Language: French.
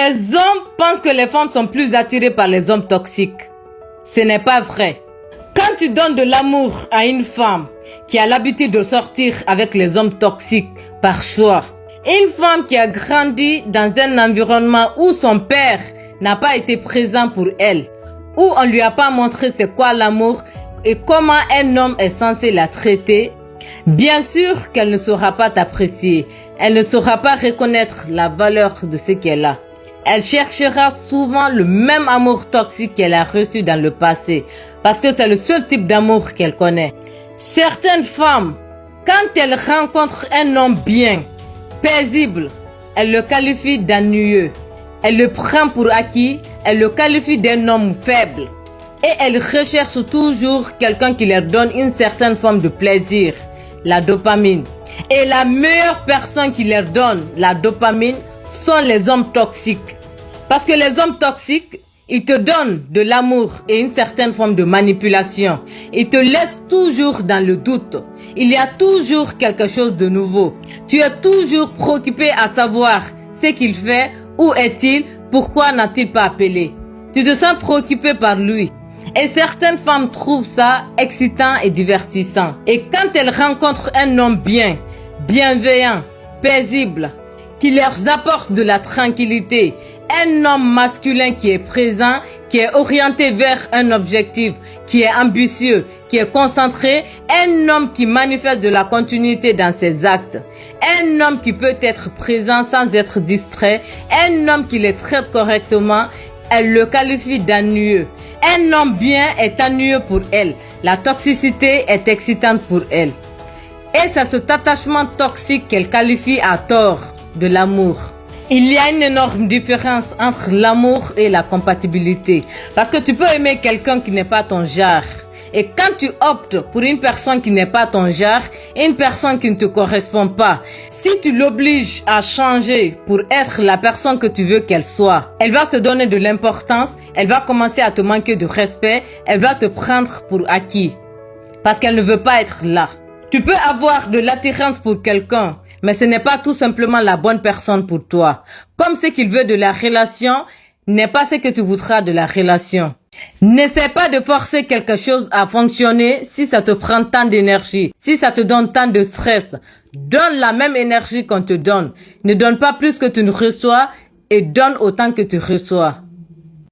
Les hommes pensent que les femmes sont plus attirées par les hommes toxiques. Ce n'est pas vrai. Quand tu donnes de l'amour à une femme qui a l'habitude de sortir avec les hommes toxiques par choix, une femme qui a grandi dans un environnement où son père n'a pas été présent pour elle, où on lui a pas montré c'est quoi l'amour et comment un homme est censé la traiter, bien sûr qu'elle ne saura pas t'apprécier. Elle ne saura pas reconnaître la valeur de ce qu'elle a. Elle cherchera souvent le même amour toxique qu'elle a reçu dans le passé, parce que c'est le seul type d'amour qu'elle connaît. Certaines femmes, quand elles rencontrent un homme bien, paisible, elles le qualifient d'ennuyeux. Elles le prennent pour acquis, elles le qualifient d'un homme faible. Et elles recherchent toujours quelqu'un qui leur donne une certaine forme de plaisir, la dopamine. Et la meilleure personne qui leur donne la dopamine sont les hommes toxiques. Parce que les hommes toxiques, ils te donnent de l'amour et une certaine forme de manipulation. Ils te laissent toujours dans le doute. Il y a toujours quelque chose de nouveau. Tu es toujours préoccupé à savoir ce qu'il fait, où est-il, pourquoi n'a-t-il pas appelé. Tu te sens préoccupé par lui. Et certaines femmes trouvent ça excitant et divertissant. Et quand elles rencontrent un homme bien, bienveillant, paisible, qui leur apporte de la tranquillité, un homme masculin qui est présent, qui est orienté vers un objectif, qui est ambitieux, qui est concentré, un homme qui manifeste de la continuité dans ses actes, un homme qui peut être présent sans être distrait, un homme qui les traite correctement, elle le qualifie d'ennuyeux. Un homme bien est ennuyeux pour elle. La toxicité est excitante pour elle. Et c'est cet attachement toxique qu'elle qualifie à tort de l'amour. Il y a une énorme différence entre l'amour et la compatibilité. Parce que tu peux aimer quelqu'un qui n'est pas ton genre. Et quand tu optes pour une personne qui n'est pas ton genre, une personne qui ne te correspond pas, si tu l'obliges à changer pour être la personne que tu veux qu'elle soit, elle va se donner de l'importance, elle va commencer à te manquer de respect, elle va te prendre pour acquis. Parce qu'elle ne veut pas être là. Tu peux avoir de l'attirance pour quelqu'un, mais ce n'est pas tout simplement la bonne personne pour toi. Comme ce qu'il veut de la relation n'est pas ce que tu voudras de la relation. N'essaie pas de forcer quelque chose à fonctionner si ça te prend tant d'énergie, si ça te donne tant de stress. Donne la même énergie qu'on te donne. Ne donne pas plus que tu ne reçois et donne autant que tu reçois.